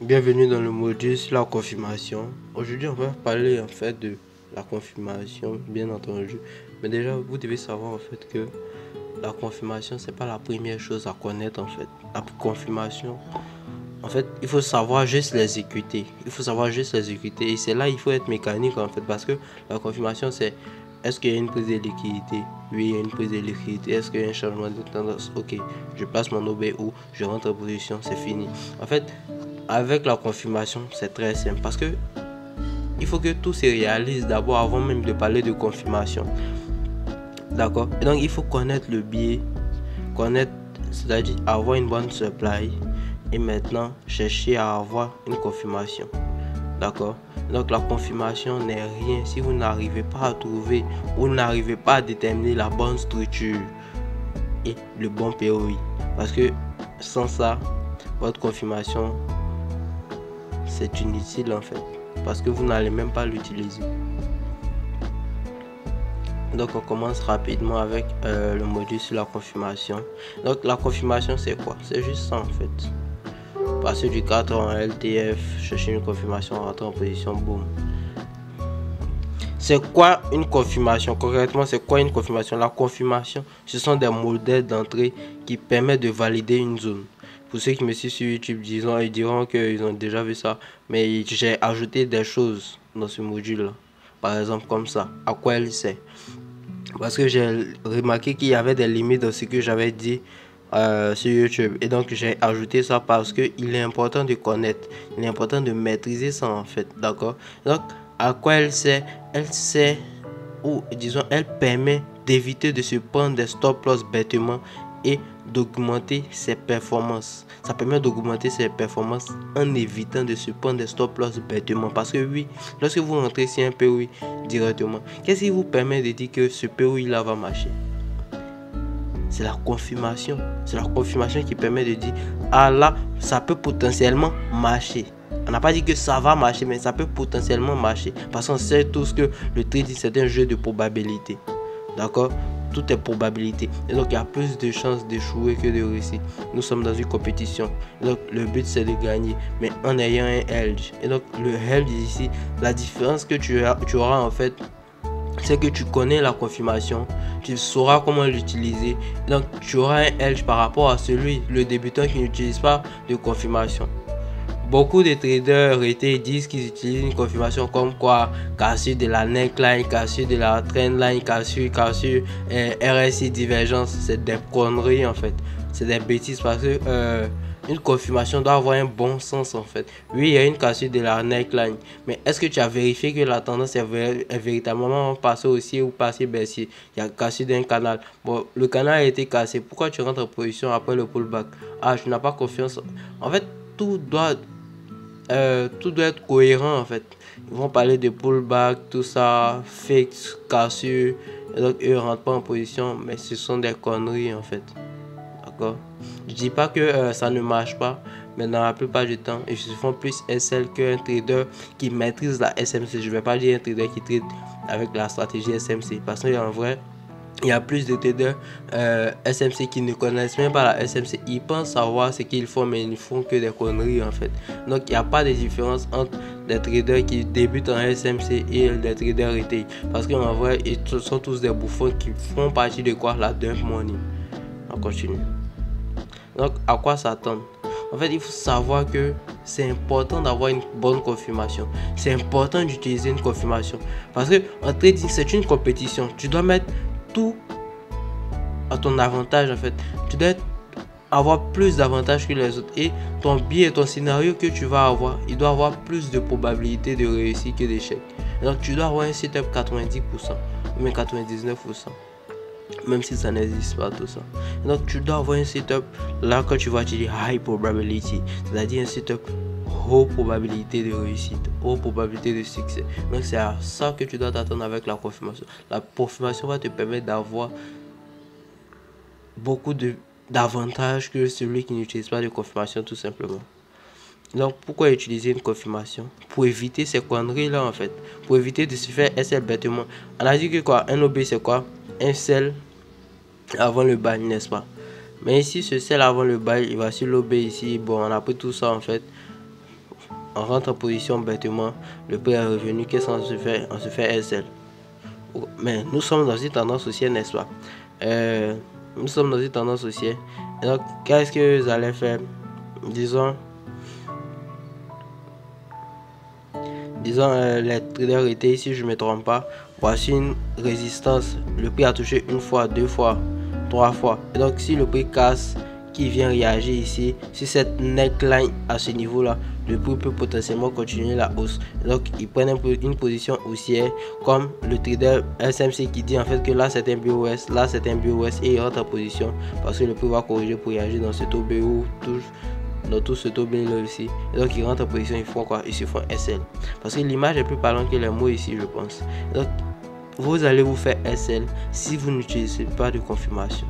Bienvenue dans le module sur la confirmation. Aujourd'hui, on va parler en fait de la confirmation, bien entendu. Mais déjà, vous devez savoir en fait que la confirmation, c'est pas la première chose à connaître en fait. La confirmation, en fait, il faut savoir juste l'exécuter. Il faut savoir juste l'exécuter. Et c'est là il faut être mécanique en fait, parce que la confirmation, c'est est-ce qu'il y a une prise de liquidité? Oui, il y a une prise de liquidité. Est-ce qu'il y a un changement de tendance? Ok, je place mon OB ou je rentre en position, c'est fini. En fait, avec la confirmation, c'est très simple parce que il faut que tout se réalise d'abord avant même de parler de confirmation. D'accord? Et donc, il faut connaître le biais, connaître, c'est-à-dire avoir une bonne supply et maintenant chercher à avoir une confirmation. D'accord? Donc, la confirmation n'est rien si vous n'arrivez pas à trouver ou n'arrivez pas à déterminer la bonne structure et le bon POI. Parce que sans ça, votre confirmation c'est inutile en fait, parce que vous n'allez même pas l'utiliser. Donc on commence rapidement avec le module sur la confirmation. Donc la confirmation c'est quoi? C'est juste ça en fait. Passer du 4 en LTF, chercher une confirmation, rentrer en position, boum. C'est quoi une confirmation? Concrètement, c'est quoi une confirmation? La confirmation, ce sont des modèles d'entrée qui permettent de valider une zone. Pour ceux qui me suivent sur YouTube, ils diront qu'ils ont déjà vu ça. Mais j'ai ajouté des choses dans ce module-là. Par exemple, comme ça. À quoi elle sert? Parce que j'ai remarqué qu'il y avait des limites dans ce que j'avais dit sur YouTube. Et donc, j'ai ajouté ça parce qu'il est important de connaître. Il est important de maîtriser ça en fait. D'accord? Donc, à quoi elle sert? Elle sert, ou disons, elle permet d'éviter de se prendre des stop loss bêtement et d'augmenter ses performances. Ça permet d'augmenter ses performances en évitant de se prendre des stop loss bêtement. Parce que oui, lorsque vous rentrez sur un POI directement, qu'est-ce qui vous permet de dire que ce POI là va marcher? C'est la confirmation. C'est la confirmation qui permet de dire ah là, ça peut potentiellement marcher. On n'a pas dit que ça va marcher, mais ça peut potentiellement marcher. Parce qu'on sait tous que le trading c'est un jeu de probabilité. D'accord? Tout est probabilité. Et donc il y a plus de chances d'échouer que de réussir. Nous sommes dans une compétition. Donc le but c'est de gagner, mais en ayant un hedge. Et donc le hedge ici, la différence que tu auras en fait, c'est que tu connais la confirmation, tu sauras comment l'utiliser. Donc tu auras un edge par rapport à le débutant qui n'utilise pas de confirmation. Beaucoup de traders disent qu'ils utilisent une confirmation comme quoi cassure de la neckline, cassure de la trendline, cassure RSI divergence. C'est des conneries en fait. C'est des bêtises parce que une confirmation doit avoir un bon sens en fait. Oui, il y a une cassure de la neckline, mais est-ce que tu as vérifié que la tendance est véritablement passée haussier ou passée baissier? Il y a cassure d'un canal. Bon, le canal a été cassé. Pourquoi tu rentres en position après le pullback? Ah, tu n'as pas confiance. En fait, tout doit être cohérent en fait. Ils vont parler de pullback, tout ça, fixe, cassure. Et donc eux rentrent pas en position, mais ce sont des conneries en fait. D'accord? Je dis pas que ça ne marche pas, mais dans la plupart du temps, ils se font plus SL qu'un trader qui maîtrise la SMC. Je vais pas dire un trader qui trade avec la stratégie SMC, parce qu'en vrai, il y a plus de traders SMC qui ne connaissent même pas la SMC. Ils pensent savoir ce qu'ils font, mais ils ne font que des conneries en fait. Donc il n'y a pas de différence entre des traders qui débutent en SMC et des traders retail. Parce qu'en vrai, ils sont tous des bouffons qui font partie de quoi? La dump money. On continue. Donc à quoi s'attendre? En fait, il faut savoir que c'est important d'avoir une bonne confirmation. C'est important d'utiliser une confirmation. Parce que en trading, c'est une compétition. Tu dois mettre tout à ton avantage en fait. Tu dois avoir plus d'avantages que les autres. Et ton biais, ton scénario que tu vas avoir, il doit avoir plus de probabilité de réussir que d'échec. Donc tu dois avoir un setup 90% ou même 99%. Même si ça n'existe pas tout ça. Donc tu dois avoir un setup là quand tu vas dire high probability, c'est-à-dire un setup haute probabilité de réussite, haute probabilité de succès. Donc c'est à ça que tu dois t'attendre avec la confirmation. La confirmation va te permettre d'avoir beaucoup d'avantages que celui qui n'utilise pas de confirmation tout simplement. Donc pourquoi utiliser une confirmation? Pour éviter ces conneries là en fait. Pour éviter de se faire SL bêtement. On a dit que quoi? Un OB c'est quoi? Un sell avant le buy, n'est-ce pas? Mais ici ce sell avant le buy, il va sur l'OB ici. Bon, on a pris tout ça en fait. on rentre en position bêtement, le prix est revenu, qu'est-ce qu'on se fait? On se fait SL. Mais nous sommes dans une tendance haussière, n'est-ce pas? Nous sommes dans une tendance haussière. Donc, qu'est-ce que vous allez faire? Disons, les traders étaient ici, je ne me trompe pas. Voici une résistance. Le prix a touché une fois, deux fois, trois fois. Et donc, si le prix casse, qui vient réagir ici, si cette neckline à ce niveau là, le prix peut potentiellement continuer la hausse. Donc ils prennent une position haussière, comme le trader SMC qui dit en fait que là c'est un BOS, là c'est un BOS, et il rentre en position parce que le prix va corriger pour réagir dans ce taux BO, dans tout ce taux B là ici. Et donc ils rentrent en position, ils font quoi? Ils se font SL, parce que l'image est plus parlante que les mots ici, je pense. Donc vous allez vous faire SL si vous n'utilisez pas de confirmation.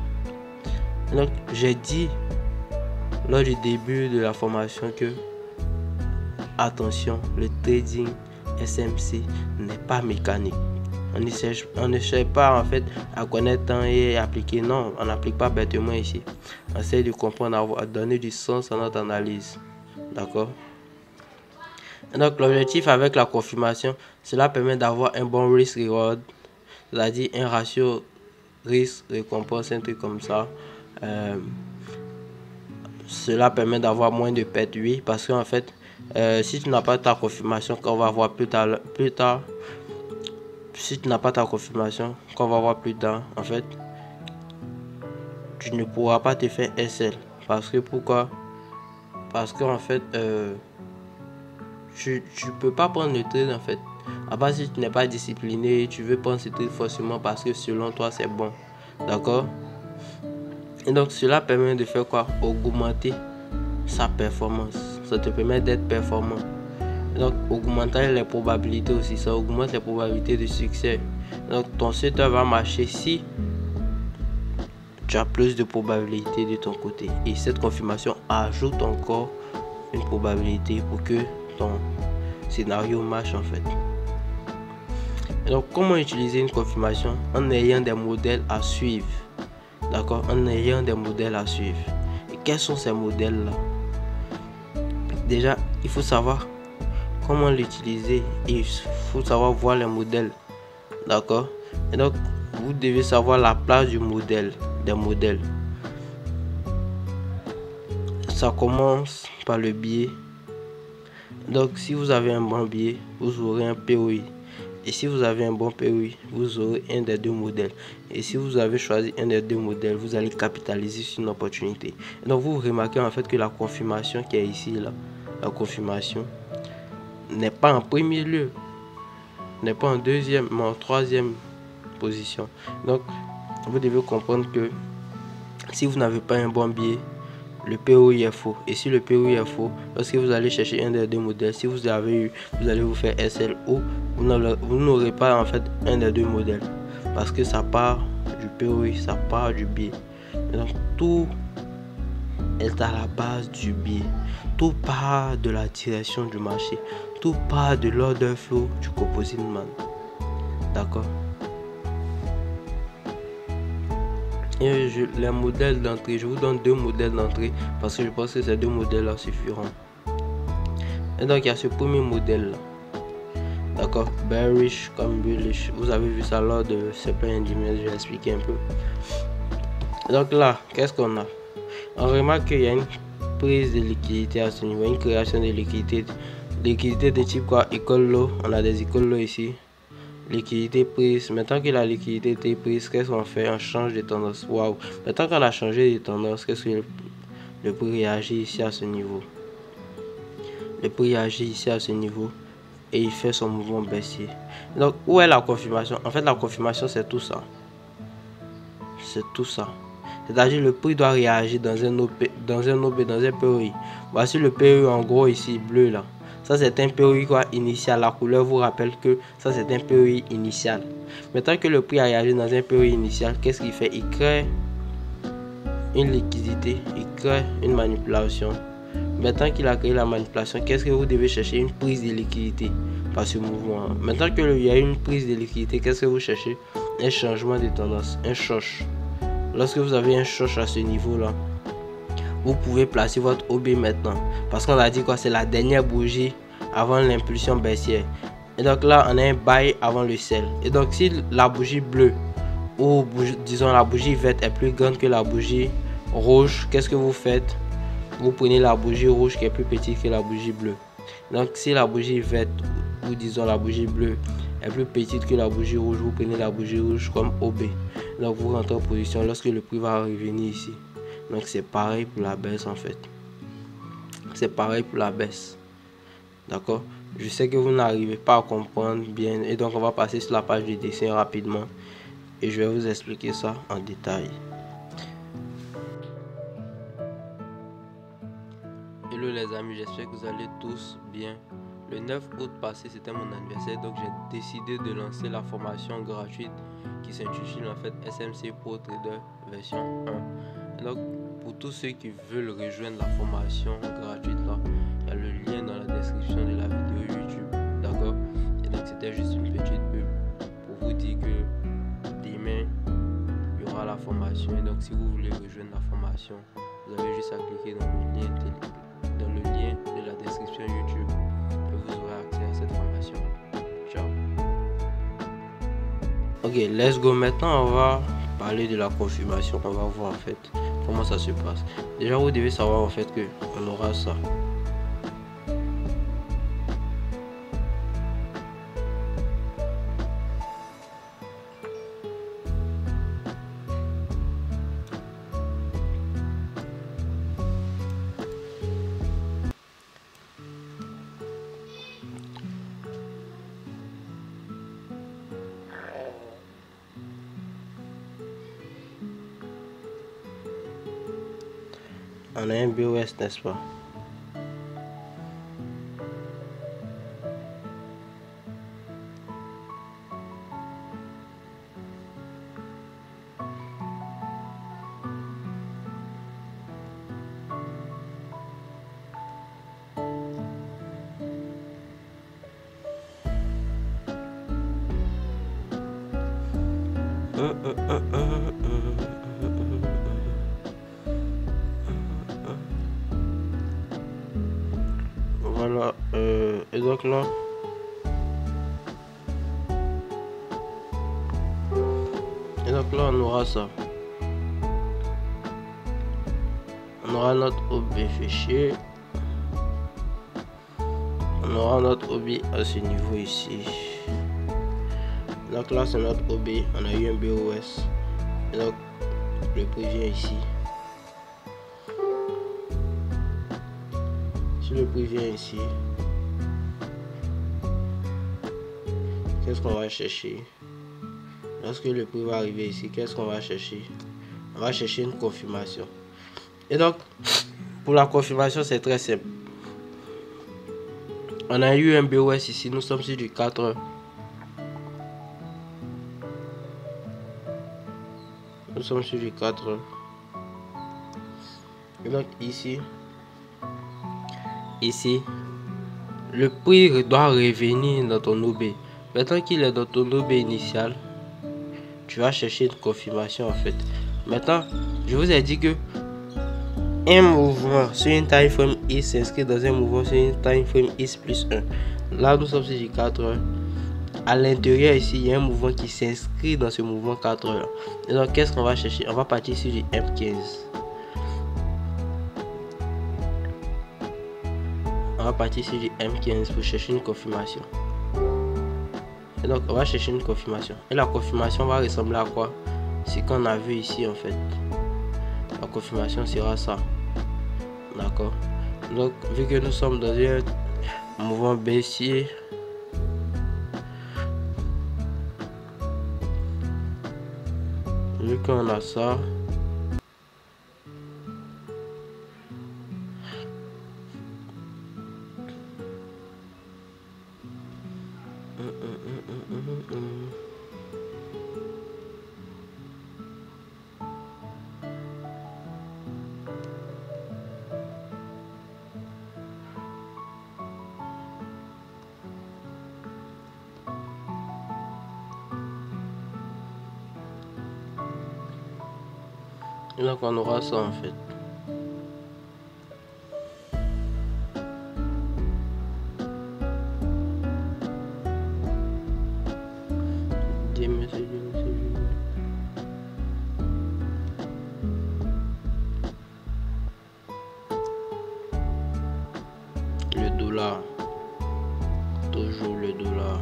Donc j'ai dit lors du début de la formation que attention, le trading SMC n'est pas mécanique. On ne cherche pas en fait à connaître tant et appliquer. Non, on n'applique pas bêtement ici. On essaie de comprendre, à donner du sens à notre analyse. D'accord? Donc l'objectif avec la confirmation, cela permet d'avoir un bon risk-reward, c'est-à-dire un ratio risque-récompense, un truc comme ça. Cela permet d'avoir moins de pertes, oui, parce qu'en fait si tu n'as pas ta confirmation qu'on va voir plus tard, si tu n'as pas ta confirmation qu'on va voir plus tard, en fait tu ne pourras pas te faire SL. Parce que pourquoi? Parce que en fait tu peux pas prendre le trade en fait. À part si tu n'es pas discipliné, tu veux prendre ce trade forcément parce que selon toi c'est bon. D'accord? Et donc cela permet de faire quoi? Augmenter sa performance. Ça te permet d'être performant. Et donc augmenter les probabilités aussi. Ça augmente les probabilités de succès. Donc ton setup va marcher si tu as plus de probabilités de ton côté. Et cette confirmation ajoute encore une probabilité pour que ton scénario marche en fait. Et donc comment utiliser une confirmation? En ayant des modèles à suivre. D'accord, en ayant des modèles à suivre. Et quels sont ces modèles là? Déjà il faut savoir comment l'utiliser, il faut savoir voir les modèles. D'accord, et donc vous devez savoir la place du modèle, des modèles. Ça commence par le biais. Donc si vous avez un bon biais, vous aurez un POI. Et si vous avez un bon POI, vous aurez un des deux modèles. Et si vous avez choisi un des deux modèles, vous allez capitaliser sur une opportunité. Et donc vous remarquez en fait que la confirmation qui est ici là, la confirmation n'est pas en premier lieu, n'est pas en deuxième, mais en troisième position. Donc vous devez comprendre que si vous n'avez pas un bon biais, le POI est faux. Et si le POI est faux, lorsque vous allez chercher un des deux modèles, si vous avez eu, vous allez vous faire SL ou vous n'aurez pas en fait un des deux modèles. Parce que ça part du POI, ça part du biais. Et donc tout est à la base du biais. Tout part de la direction du marché. Tout part de l'order flow du composite man. D'accord? Et les modèles d'entrée, je vous donne deux modèles d'entrée parce que je pense que ces deux modèles là suffiront. Et donc il y a ce premier modèle là, d'accord, bearish comme bullish. Vous avez vu ça lors de ce plan individuel, je vais expliquer un peu. Donc là, qu'est-ce qu'on a? On remarque qu'il y a une prise de liquidité à ce niveau, une création de liquidité. Liquidité de type quoi? École low. On a des écoles low ici. Liquidité prise. Maintenant que la liquidité est prise, qu'est-ce qu'on fait? On change de tendance. Waouh! Maintenant qu'on a changé de tendance, qu'est-ce que le prix réagit ici à ce niveau? Le prix réagit ici à ce niveau et il fait son mouvement baissier. Donc où est la confirmation? En fait la confirmation c'est tout ça. C'est tout ça. C'est-à-dire le prix doit réagir dans un OP, dans un POI. Voici le POI en gros ici, bleu là. Ça c'est un POI quoi, initial. La couleur vous rappelle que ça c'est un POI initial. Maintenant que le prix a réagi dans un POI initial, qu'est-ce qu'il fait? Il crée une liquidité, il crée une manipulation. Maintenant qu'il a créé la manipulation, qu'est-ce que vous devez chercher? Une prise de liquidité par ce mouvement. Maintenant qu'il y a une prise de liquidité, qu'est-ce que vous cherchez? Un changement de tendance, un choc. Lorsque vous avez un choc à ce niveau là, vous pouvez placer votre OB maintenant. Parce qu'on a dit quoi? C'est la dernière bougie avant l'impulsion baissière. Et donc là, on a un buy avant le sell. Et donc si la bougie bleue ou disons la bougie verte est plus grande que la bougie rouge, qu'est-ce que vous faites? Vous prenez la bougie rouge qui est plus petite que la bougie bleue. Donc si la bougie verte ou disons la bougie bleue est plus petite que la bougie rouge, vous prenez la bougie rouge comme OB. Donc vous rentrez en position lorsque le prix va revenir ici. Donc c'est pareil pour la baisse en fait. C'est pareil pour la baisse. D'accord? Je sais que vous n'arrivez pas à comprendre bien. Et donc on va passer sur la page de dessin rapidement. Et je vais vous expliquer ça en détail. Hello les amis, j'espère que vous allez tous bien. Le 9 août passé, c'était mon anniversaire. Donc j'ai décidé de lancer la formation gratuite qui s'intitule en fait SMC Pro Trader version 1. Et donc pour tous ceux qui veulent rejoindre la formation gratuite là, il y a le lien dans la description de la vidéo YouTube, d'accord? Et donc c'était juste une petite pub pour vous dire que demain il y aura la formation. Et donc si vous voulez rejoindre la formation, vous avez juste à cliquer dans le lien de la description YouTube et vous aurez accès à cette formation. Ciao. Ok, let's go. Maintenant on va parler de la confirmation. On va voir en fait comment ça se passe. Déjà vous devez savoir en fait que on aura ça. On a un BOS, n'est-ce pas? Voilà, et donc là, on aura ça. On aura notre OB fichier. On aura notre OB à ce niveau ici. Donc là, c'est notre OB. On a eu un BOS. Et donc, le prix vient ici. Si le prix vient ici, qu'est-ce qu'on va chercher? Lorsque le prix va arriver ici, qu'est-ce qu'on va chercher? On va chercher une confirmation. Et donc, pour la confirmation, c'est très simple. On a eu un BOS ici, nous sommes sur du 4 heures. Nous sommes sur du 4 heures. Et donc ici, le prix doit revenir dans ton OB. Maintenant qu'il est dans ton OB initial, tu vas chercher une confirmation en fait. Maintenant, je vous ai dit que un mouvement sur une time frame X s'inscrit dans un mouvement sur une time frame X plus 1. Là, nous sommes sur 4 heures. À l'intérieur ici, il y a un mouvement qui s'inscrit dans ce mouvement 4 heures. Et donc, qu'est-ce qu'on va chercher? On va partir sur du M15. On va partir sur du M15 pour chercher une confirmation. Et donc, on va chercher une confirmation. Et la confirmation va ressembler à quoi? C'est qu'on a vu ici en fait. La confirmation sera ça. D'accord. Donc, vu que nous sommes dans un mouvement baissier, vu qu'on a ça, et donc on aura ça en fait. dollar. Toujours le dollar.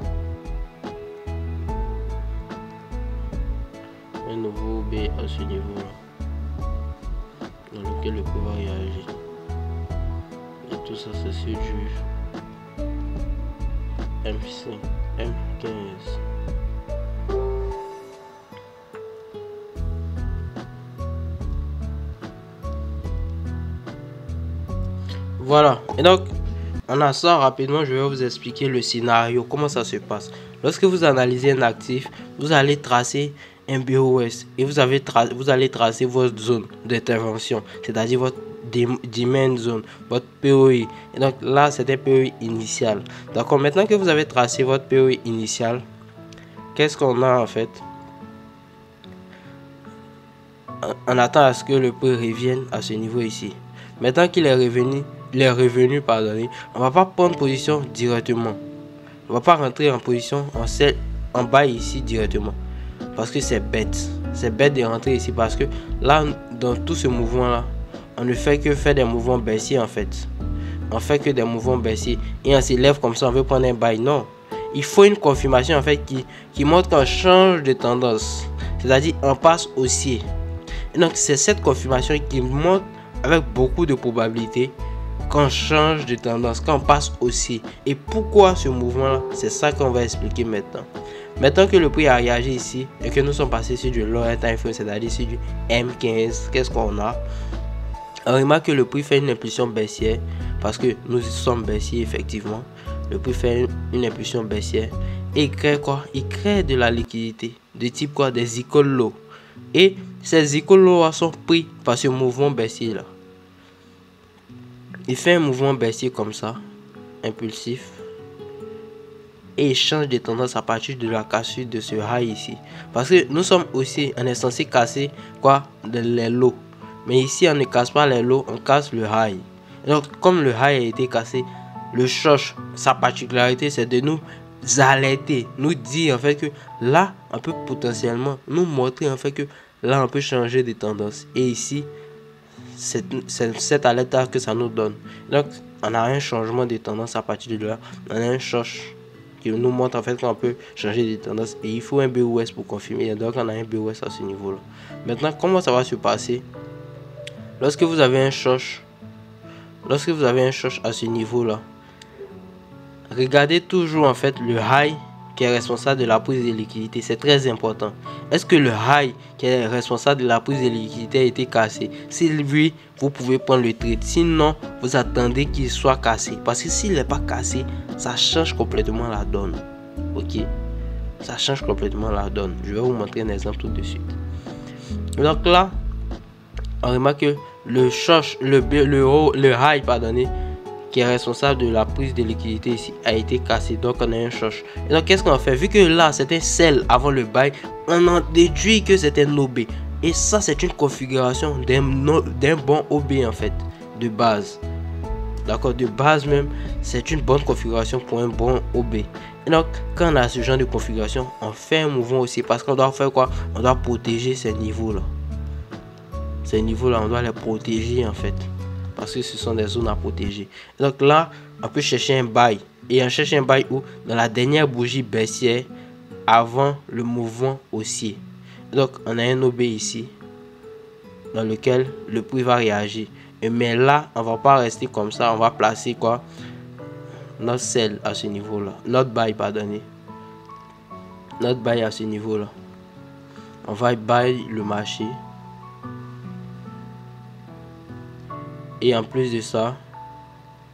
Un nouveau B à ce niveau-là, dans lequel le pouvoir réagit. Et tout ça, c'est sur du M5, M15. Voilà. Et donc, en a ça rapidement, je vais vous expliquer le scénario, comment ça se passe. Lorsque vous analysez un actif, vous allez tracer un BOS et vous allez tracer votre zone d'intervention, c'est-à-dire votre demand zone, votre POI. Et donc là, c'est un POI initial. D'accord, maintenant que vous avez tracé votre POI initial, qu'est-ce qu'on a en fait? On attend à ce que le prix revienne à ce niveau ici. Maintenant qu'il est revenu, pardonnez, on va pas prendre position directement. On va pas rentrer en position en bas ici directement. Parce que c'est bête. C'est bête de rentrer ici parce que là, dans tout ce mouvement-là, on ne fait que faire des mouvements baissiers en fait. On fait que des mouvements baissiers. Et on s'élève comme ça, on veut prendre un bail. Non. Il faut une confirmation en fait qui montre qu'on change de tendance. C'est-à-dire on passe haussier. Et donc c'est cette confirmation qui montre avec beaucoup de probabilité qu'on change de tendance, qu'on passe haussier. Et pourquoi ce mouvement-là? C'est ça qu'on va expliquer maintenant. Maintenant que le prix a réagi ici et que nous sommes passés sur du lower time frame, c'est-à-dire sur du M15, qu'est-ce qu'on a? On remarque que le prix fait une impulsion baissière parce que nous sommes baissiers effectivement. Le prix fait une impulsion baissière et il crée quoi? Il crée de la liquidité de type quoi? Des equal low. Et ces equal low sont pris par ce mouvement baissier là. Il fait un mouvement baissier comme ça, impulsif. Et il change de tendance à partir de la cassure de ce high ici. Parce que nous sommes aussi, on est censé casser quoi? Les lows. Mais ici, on ne casse pas les lows, on casse le high. Et donc, comme le high a été cassé, le short, sa particularité, c'est de nous alerter, nous dire en fait que là, on peut potentiellement nous montrer en fait que là, on peut changer de tendance. Et ici, c'est cette alerte que ça nous donne. Donc, on a un changement de tendance à partir de là. On a un short qui nous montre en fait qu'on peut changer de tendance et il faut un BOS pour confirmer. Donc on a un BOS à ce niveau là. Maintenant comment ça va se passer? Lorsque vous avez un short à ce niveau là, regardez toujours en fait le high qui est responsable de la prise de liquidité. C'est très important. Est-ce que le high qui est responsable de la prise de liquidité a été cassé? Si oui, vous pouvez prendre le trade. Sinon, vous attendez qu'il soit cassé. Parce que s'il n'est pas cassé, ça change complètement la donne. Ok? Ça change complètement la donne. Je vais vous montrer un exemple tout de suite. Donc là, on remarque que le high, pardonnez, qui est responsable de la prise de liquidité ici a été cassé, donc on a un short. Et donc qu'est-ce qu'on fait? Vu que là c'était sell avant le buy, on en déduit que c'était un OB. Et ça c'est une configuration d'un bon OB en fait, de base. D'accord, de base même, c'est une bonne configuration pour un bon OB. Et donc quand on a ce genre de configuration, on fait un mouvement aussi parce qu'on doit faire quoi? On doit protéger ces niveaux là. Ces niveaux là, on doit les protéger en fait. Parce que ce sont des zones à protéger. Donc là, on peut chercher un buy. Et on cherche un buy où? Dans la dernière bougie baissière avant le mouvement haussier. Donc on a un OB ici dans lequel le prix va réagir. Mais là, on va pas rester comme ça. On va placer quoi? Notre sell à ce niveau là. Notre buy, pardonnez. Notre buy à ce niveau là. On va buy le marché. Et en plus de ça,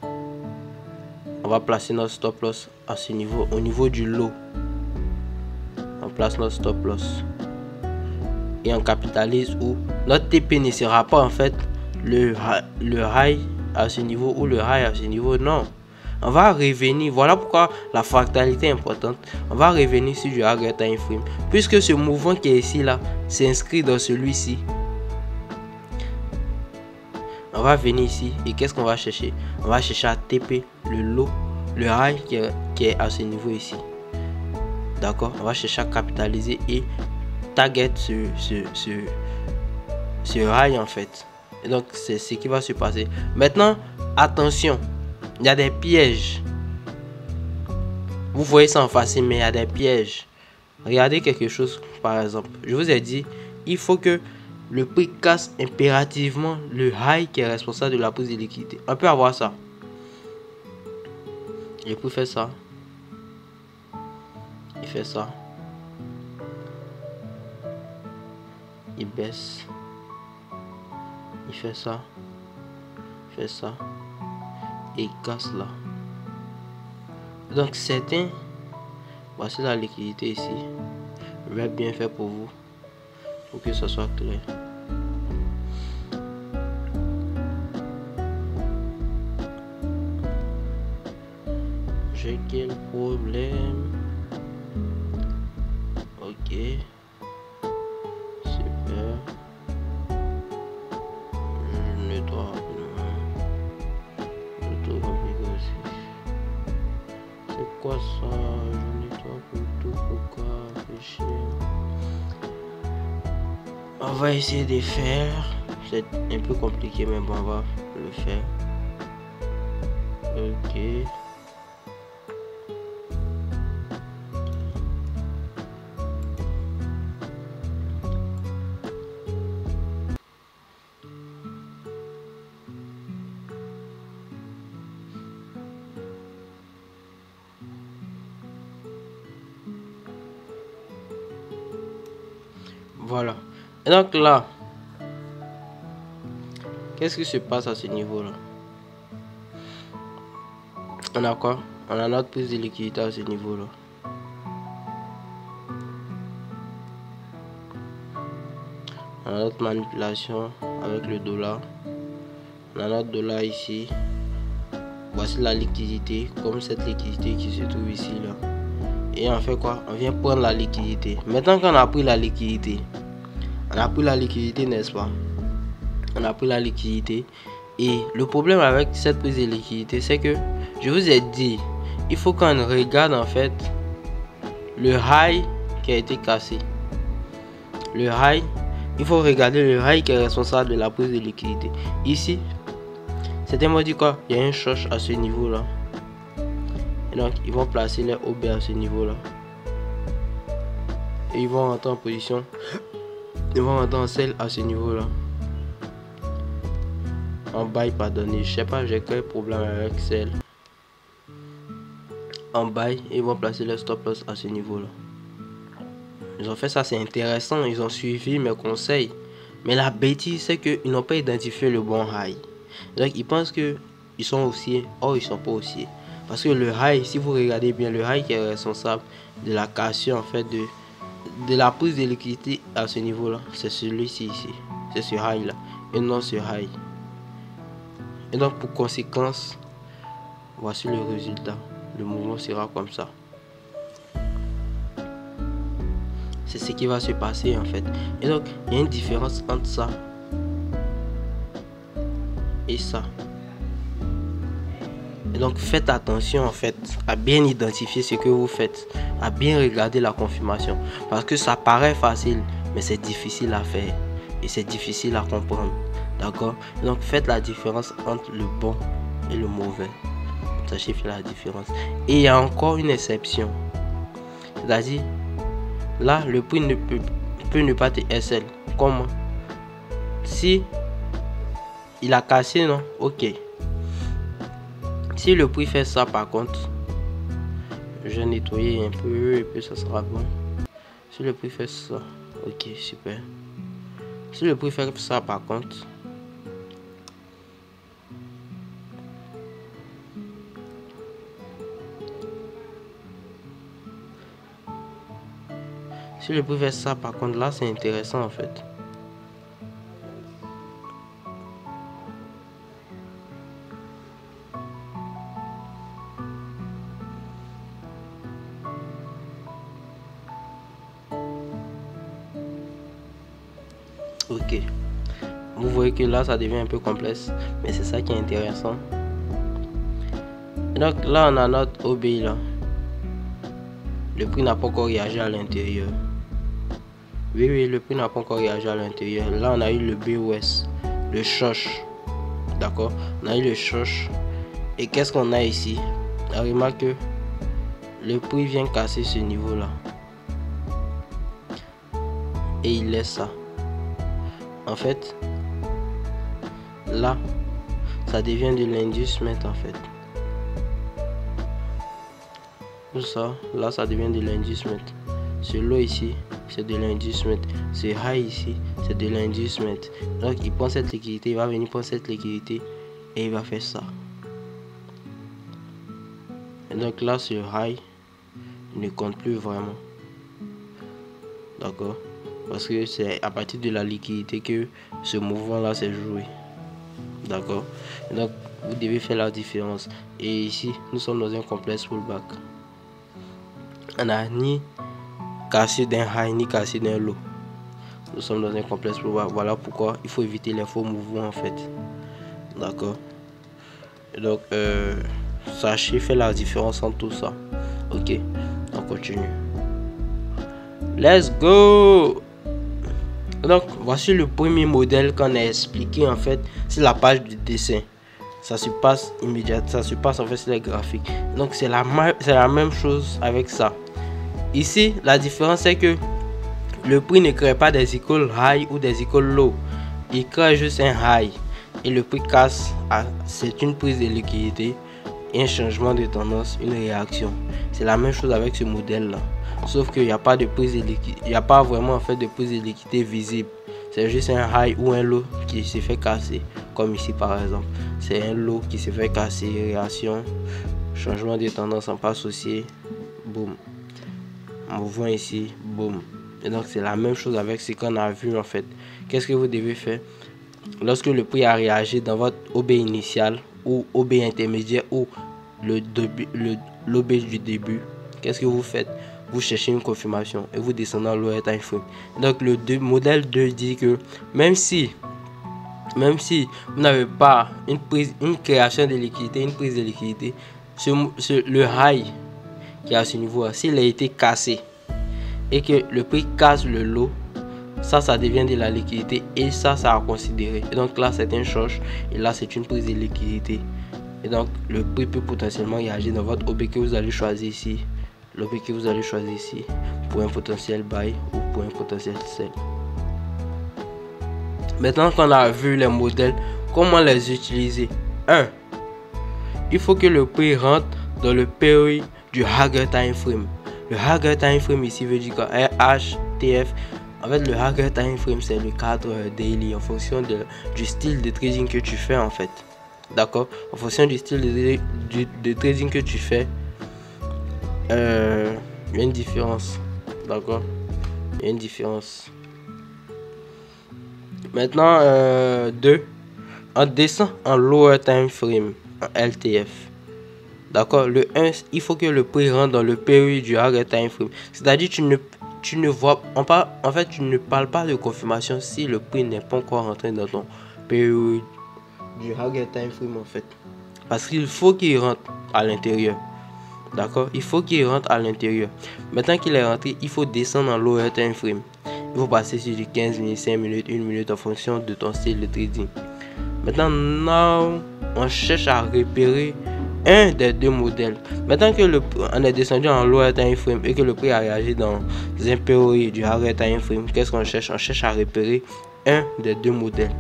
on va placer notre stop loss à ce niveau, au niveau du low. On place notre stop loss. Et on capitalise où notre TP ne sera pas en fait le high à ce niveau ou le high à ce niveau. Non. On va revenir. Voilà pourquoi la fractalité est importante. On va revenir sur du higher time frame. Puisque ce mouvement qui est ici là s'inscrit dans celui-ci. On va venir ici et qu'est-ce qu'on va chercher? On va chercher à TP le low, le high qui est à ce niveau ici. D'accord? On va chercher à capitaliser et target ce high en fait. Et donc c'est ce qui va se passer. Maintenant, attention. il y a des pièges. Vous voyez ça en facile, mais il y a des pièges. Regardez quelque chose par exemple. Je vous ai dit, il faut que le prix casse impérativement le high qui est responsable de la prise de liquidité. On peut avoir ça. Et pour faire ça, il fait ça. Il baisse. Il fait ça. Il fait ça. Et il casse là. Donc certains, voici la liquidité ici. Je vais bien faire pour vous, pour que ce soit clair. J'ai quel problème? Ok. Super. Je nettoie rapidement. Je trouve compliqué aussi. C'est quoi ça? Je nettoie plutôt. Pourquoi? Réfléchir. On va essayer de faire. C'est un peu compliqué, mais bon, on va le faire. Ok. Voilà. Et donc là, qu'est-ce qui se passe à ce niveau-là? On a quoi? On a notre prise de liquidité à ce niveau-là. On a notre manipulation avec le dollar. On a notre dollar ici. Voici la liquidité, comme cette liquidité qui se trouve ici là. Et on fait quoi? On vient prendre la liquidité. Maintenant qu'on a pris la liquidité, n'est-ce pas? On a pris la liquidité. Et le problème avec cette prise de liquidité, c'est que je vous ai dit, il faut qu'on regarde en fait le high qui a été cassé. Le high, il faut regarder le high qui est responsable de la prise de liquidité. Ici, c'était moi dit quoi? Il y a un short à ce niveau là. Et donc ils vont placer les OB à ce niveau là. Et ils vont rentrer en position. Ils vont rentrer en sell à ce niveau là. En buy, pardonnez, je sais pas, j'ai quel problème avec sell. En buy, ils vont placer le stop loss à ce niveau là. Ils ont fait ça, c'est intéressant, ils ont suivi mes conseils. Mais la bêtise, c'est qu'ils n'ont pas identifié le bon high. Donc ils pensent que ils sont haussiers. Or ils sont pas haussiers. Parce que le high, si vous regardez bien, le high qui est responsable de la cassure en fait de la prise de liquidité à ce niveau là, c'est celui-ci ici. C'est ce high là. Et non ce high. Et donc pour conséquence, voici le résultat. Le mouvement sera comme ça. C'est ce qui va se passer en fait. Et donc il y a une différence entre ça et ça. Et donc faites attention en fait à bien identifier ce que vous faites, à bien regarder la confirmation. Parce que ça paraît facile, mais c'est difficile à faire. Et c'est difficile à comprendre. D'accord? Donc faites la différence entre le bon et le mauvais. Sachez faire la différence. Et il y a encore une exception. C'est-à-dire, là, le prix ne peut ne pas être SL. Comment? Si il a cassé, non? Ok. Si le prix fait ça, par contre, je vais nettoyer un peu et puis ça sera bon. Si le prix fait ça, ok, super. Si le prix fait ça, par contre, là, c'est intéressant en fait. Ok. Vous voyez que là, ça devient un peu complexe, mais c'est ça qui est intéressant. Et donc là, on a notre OB là. Le prix n'a pas encore réagi à l'intérieur. Oui, le prix n'a pas encore réagi à l'intérieur. Là, on a eu le BOS, le choche. D'accord? On a eu le choche Et qu'est-ce qu'on a ici? Remarque que le prix vient casser ce niveau là. Et il laisse ça. En fait, là, ça devient de l'inducement en fait. Tout ça, là, ça devient de l'inducement. Ce low ici, c'est de l'inducement. Ce high ici, c'est de l'inducement. Donc, il prend cette liquidité, il va venir prendre cette liquidité et il va faire ça. Et donc là, ce high ne compte plus vraiment. D'accord? Parce que c'est à partir de la liquidité que ce mouvement là s'est joué. D'accord? Donc vous devez faire la différence. Et ici nous sommes dans un complexe pullback. On n'a ni cassé d'un high ni cassé d'un low. Nous sommes dans un complexe pullback. Voilà pourquoi il faut éviter les faux mouvements en fait. D'accord? Donc sachez faire la différence entre tout ça. Ok, on continue. Let's go! Donc voici le premier modèle qu'on a expliqué en fait sur la page du dessin. Ça se passe immédiatement, ça se passe en fait sur les graphiques. Donc c'est la même chose avec ça. Ici la différence c'est que le prix ne crée pas des icônes high ou des icônes low. Il crée juste un high et le prix casse. C'est une prise de liquidité, un changement de tendance, une réaction. C'est la même chose avec ce modèle là. Sauf qu'il n'y a pas de prise de liquidité, il n'y a pas vraiment en fait de prise de liquidité visible. C'est juste un high ou un low qui se fait casser. Comme ici par exemple. C'est un low qui se fait casser, réaction, changement de tendance en pas associé, boum. Mouvement ici, boum. Et donc c'est la même chose avec ce qu'on a vu en fait. Qu'est-ce que vous devez faire? Lorsque le prix a réagi dans votre OB initial ou OB intermédiaire ou l'OB du début, qu'est-ce que vous faites? Vous cherchez une confirmation et vous descendez en lower time frame. Donc le modèle 2 dit que même si vous n'avez pas une création de liquidité, une prise de liquidité, le high qui est à ce niveau, s'il a été cassé et que le prix casse le low, ça devient de la liquidité et ça à considérer. Et donc là c'est un short et là c'est une prise de liquidité. Et donc le prix peut potentiellement réagir dans votre OB que vous allez choisir ici. L'OB que vous allez choisir ici pour un potentiel buy ou pour un potentiel sell. Maintenant qu'on a vu les modèles, comment les utiliser? 1. Il faut que le prix rentre dans le période du Higher Time Frame. Le Higher Time Frame ici veut dire quoi? HTF. En fait, le Higher Time Frame c'est le cadre daily en fonction du style de trading que tu fais en fait. D'accord? En fonction du style de trading que tu fais. Il y a une différence, d'accord? Il y a une différence. Maintenant, 2, on descend en lower time frame, en LTF. D'accord? Le 1, il faut que le prix rentre dans le période du higher time frame. C'est-à-dire tu ne vois, en fait, tu ne parles pas de confirmation si le prix n'est pas encore rentré dans ton période du higher time frame en fait. Parce qu'il faut qu'il rentre à l'intérieur. D'accord? Il faut qu'il rentre à l'intérieur. Maintenant qu'il est rentré, il faut descendre en lower time frame. Il faut passer sur du 15 minutes, 5 minutes, 1 minute en fonction de ton style de trading. Maintenant, on cherche à repérer un des deux modèles. Maintenant que on est descendu en lower time frame et que le prix a réagi dans un période du higher time frame, qu'est-ce qu'on cherche? On cherche à repérer un des deux modèles.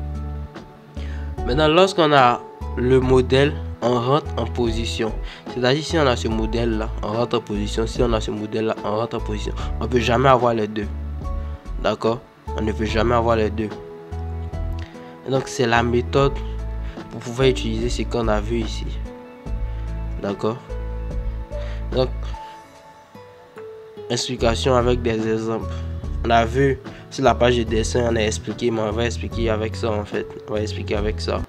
Maintenant, lorsqu'on a le modèle, on rentre en position. C'est-à-dire si on a ce modèle là, on rentre en position. Si on a ce modèle là, on rentre en position. On ne peut jamais avoir les deux. D'accord? On ne peut jamais avoir les deux. Et donc c'est la méthode pour pouvoir utiliser ce qu'on a vu ici. D'accord? Donc explication avec des exemples. On a vu sur la page de dessin, on a expliqué, mais on va expliquer avec ça en fait. On va expliquer avec ça.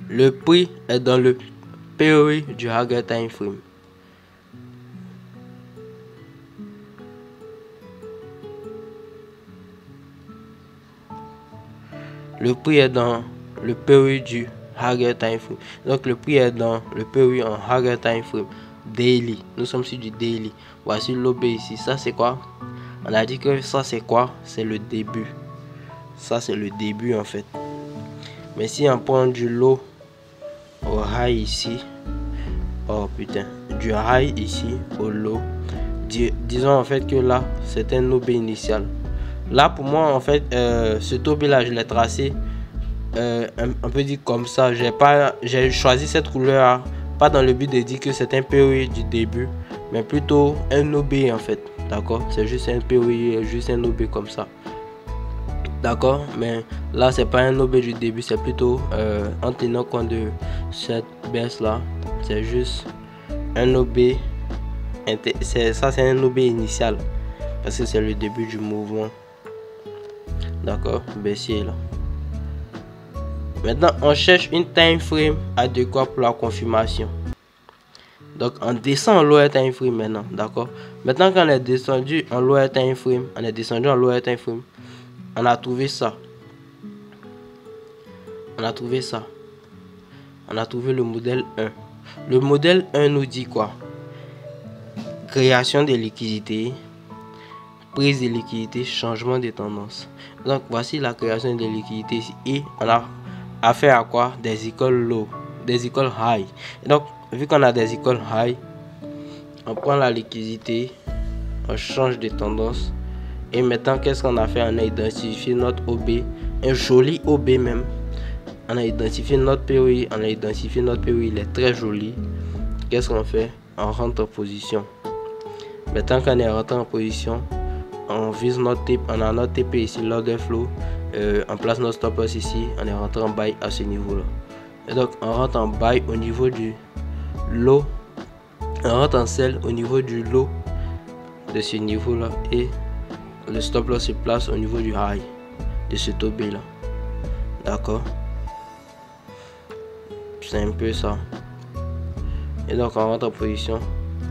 Le prix est dans le période du higher time frame. Le prix est dans le période du higher time frame. Donc le prix est dans le période en higher time frame daily. Nous sommes sur du daily. Voici l'OB ici. Ça c'est quoi? On a dit que ça c'est quoi? C'est le début. Ça c'est le début en fait. Mais si on prend du low au high ici. Oh putain, du high ici au low. Disons en fait que là c'est un OB initial. Là pour moi en fait ce OB là je l'ai tracé un peu dit comme ça. J'ai choisi cette couleur pas dans le but de dire que c'est un POI du début, mais plutôt un OB en fait. D'accord, c'est juste un POI, juste un OB comme ça. D'accord, mais là c'est pas un OB du début, c'est plutôt en tenant compte de cette baisse là, c'est juste un OB. Ça c'est un OB initial parce que c'est le début du mouvement. D'accord, baissier là. Maintenant on cherche une time frame adéquate pour la confirmation. Donc on descend en lower time frame maintenant. D'accord, maintenant qu'on est descendu en lower time frame, on a trouvé ça. On a trouvé le modèle 1. Le modèle 1 nous dit quoi? Création des liquidités, prise de liquidités, changement de tendance. Donc voici la création des liquidités ici. Et on a affaire à quoi? Des écoles low, des écoles high. Et donc vu qu'on a des écoles high, on prend la liquidité, on change de tendance. Et maintenant qu'est-ce qu'on a fait? On a identifié notre OB, un joli OB même. On a identifié notre POI, il est très joli. Qu'est-ce qu'on fait? On rentre en position. Maintenant qu'on est rentré en position, on vise notre TP, on a notre TP ici, l'order flow, on place notre stop loss ici, on est rentré en buy à ce niveau là. Et donc on rentre en buy au niveau du low, on rentre en sell au niveau du low de ce niveau là, et le stop loss se place au niveau du high de ce OB là. D'accord, c'est un peu ça. Et donc on rentre en position,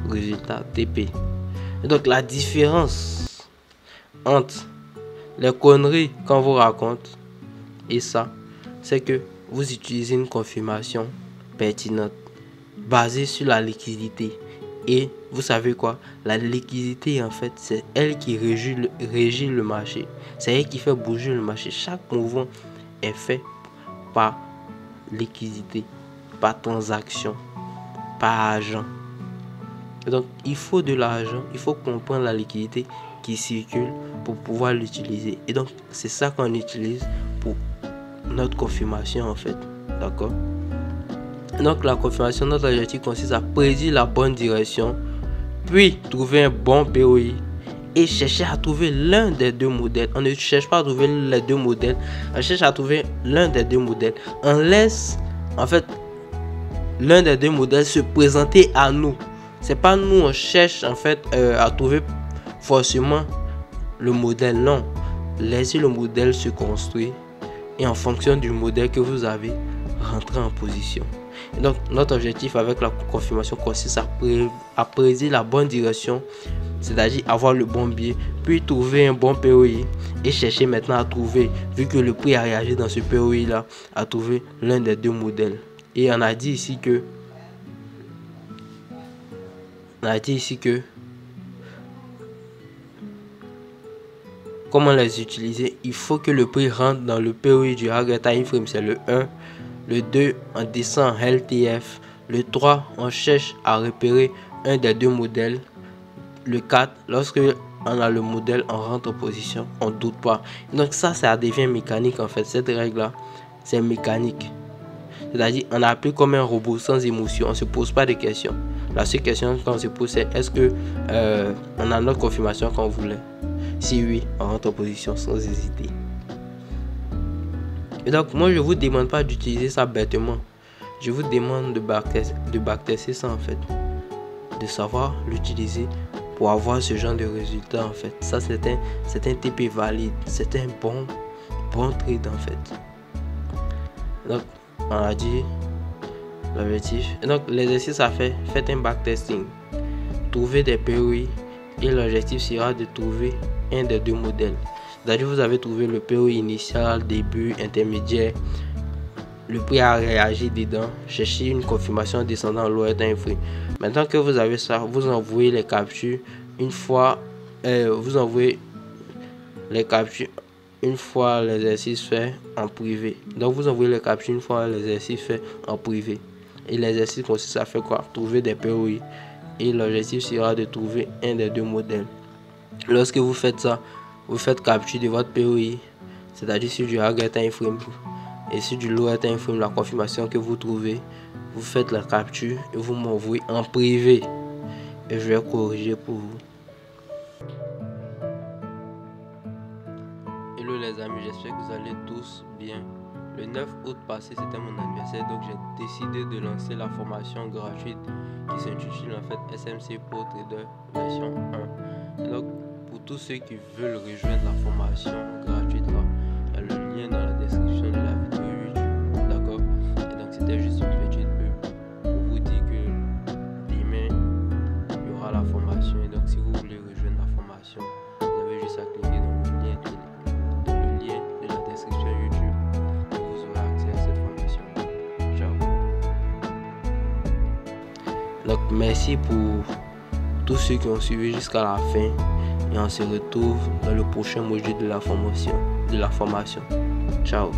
résultat TP. Et donc la différence entre les conneries qu'on vous raconte et ça, c'est que vous utilisez une confirmation pertinente basée sur la liquidité. Et vous savez quoi? La liquidité en fait c'est elle qui régit le marché. C'est elle qui fait bouger le marché. Chaque mouvement est fait par liquidité, par transaction, par argent. Donc il faut de l'argent, il faut comprendre la liquidité qui circule pour pouvoir l'utiliser. Et donc c'est ça qu'on utilise pour notre confirmation en fait. D'accord. Donc la confirmation, notre objectif consiste à prédire la bonne direction, puis trouver un bon POI et chercher à trouver l'un des deux modèles. On ne cherche pas à trouver les deux modèles, on cherche à trouver l'un des deux modèles. On laisse en fait l'un des deux modèles se présenter à nous. C'est pas nous on cherche en fait à trouver forcément le modèle, non. Laissez le modèle se construire et en fonction du modèle que vous avez, rentrer en position. Et donc notre objectif avec la confirmation consiste à prédire la bonne direction, c'est-à-dire avoir le bon biais, puis trouver un bon POI et chercher maintenant à trouver, vu que le prix a réagi dans ce POI là, à trouver l'un des deux modèles. Et on a dit ici que comment les utiliser. Il faut que le prix rentre dans le POI du Higher Time Frame, c'est le 1. Le 2, on descend LTF. Le 3, on cherche à repérer un des deux modèles. Le 4, lorsque on a le modèle, on rentre en position, on ne doute pas. Donc ça devient mécanique en fait. Cette règle là, c'est mécanique. C'est-à-dire on applique comme un robot sans émotion, on ne se pose pas de questions. La seule question qu'on se pose c'est est-ce que on a notre confirmation qu'on voulait. Si oui, on rentre en position sans hésiter. Et donc moi je vous demande pas d'utiliser ça bêtement. Je vous demande de backtester ça en fait. De savoir l'utiliser pour avoir ce genre de résultat en fait. Ça c'est un TP valide. C'est un bon trade en fait. Donc on a dit l'objectif. Et donc l'exercice à faire, faites un backtesting. Trouvez des POI et l'objectif sera de trouver un des deux modèles. C'est-à-dire vous avez trouvé le POI initial, début, intermédiaire. Le prix a réagi dedans. Cherchez une confirmation descendant en lower time frame. Maintenant que vous avez ça, vous envoyez les captures une fois. Vous envoyez les captures une fois l'exercice fait en privé. Donc vous envoyez les captures une fois l'exercice fait en privé. Et l'exercice consiste à faire quoi? Trouver des POI. Et l'objectif sera de trouver un des deux modèles. Lorsque vous faites ça, vous faites capture de votre POI, c'est-à-dire sur du Hugger Time Frame et sur du Lower Time Frame, la confirmation que vous trouvez, vous faites la capture et vous m'envoyez en privé et je vais corriger pour vous. Hello les amis, j'espère que vous allez tous bien. Le 9 août passé, c'était mon anniversaire, donc j'ai décidé de lancer la formation gratuite qui s'intitule en fait SMC Pro Trader version 1. Et donc, pour tous ceux qui veulent rejoindre la formation gratuite là, il y a le lien dans la description de la vidéo YouTube, d'accord? Et donc, c'était juste une petite pub pour vous dire que demain, il y aura la formation. Et donc, si vous voulez rejoindre la formation, vous avez juste à cliquer dans le lien de la description YouTube. Vous aurez accès à cette formation. Ciao. Donc, merci pour tous ceux qui ont suivi jusqu'à la fin. Et on se retrouve dans le prochain module de la formation. Ciao.